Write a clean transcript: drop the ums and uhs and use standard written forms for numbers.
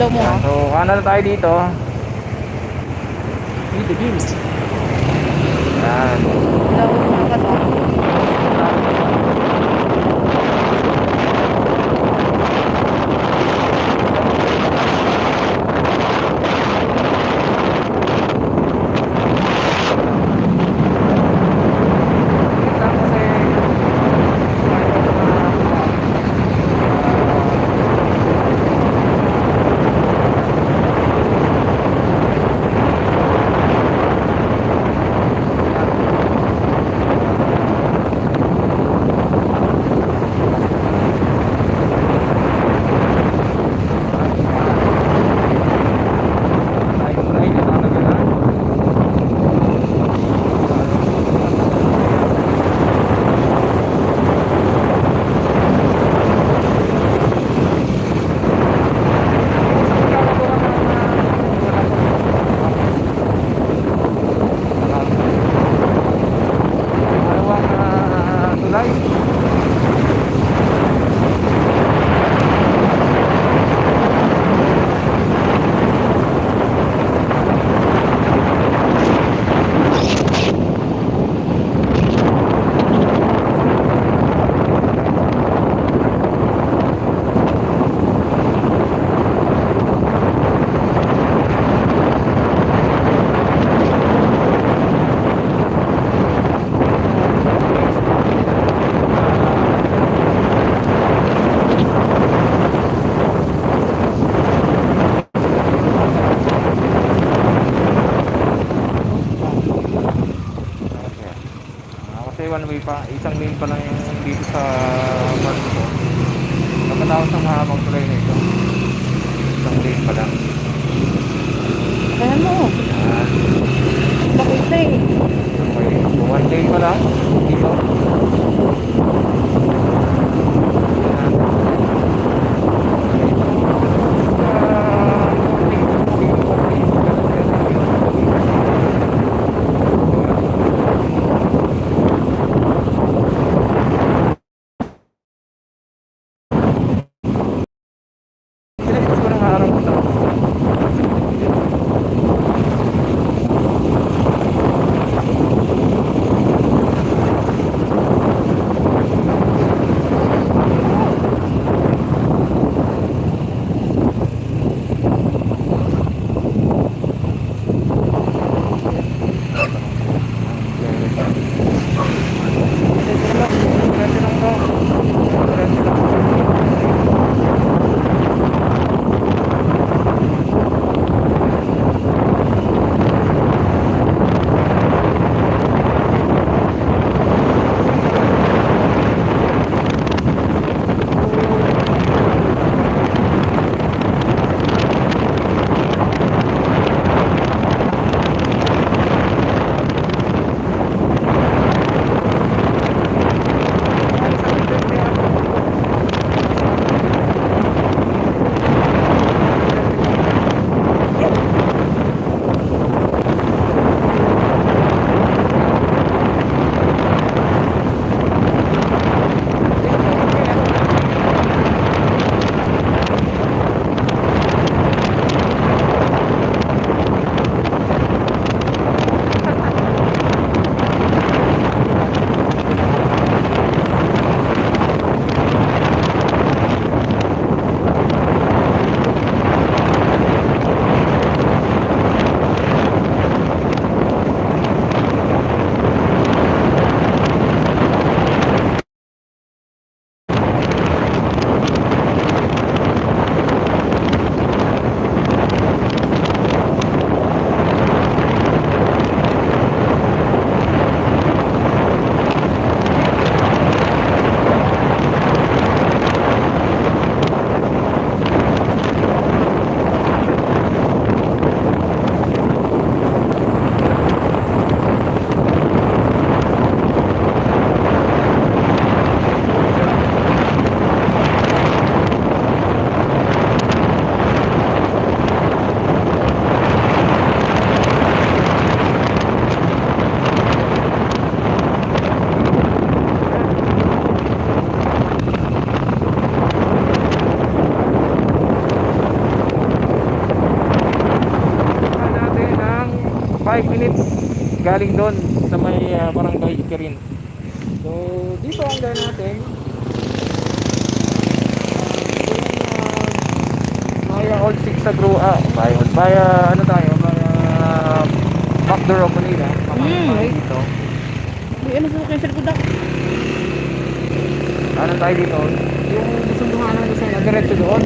daw mo ha. So, kanan na tayo dito. Read the news. Yan. Daw mga kasama. Kasi one way pa, isang lane pa lang yung dito sa farm ko. Kapatapos ang mahabang tulay na ito. Isang lane pa lang. Ayan mo. Yan. Makita eh. Okay. So, one lane pa lang dito. Yan. 5 minutes galing doon sa may barangay Ikirin. So dito ang gawin natin. Maya Old Six sa Gro, via ano tayo, via backdoor of Manila. Makakapay dito. Uy, ano sa akin sa likod ako? Ano tayo dito? Yung sunduhan natin sa diretso doon.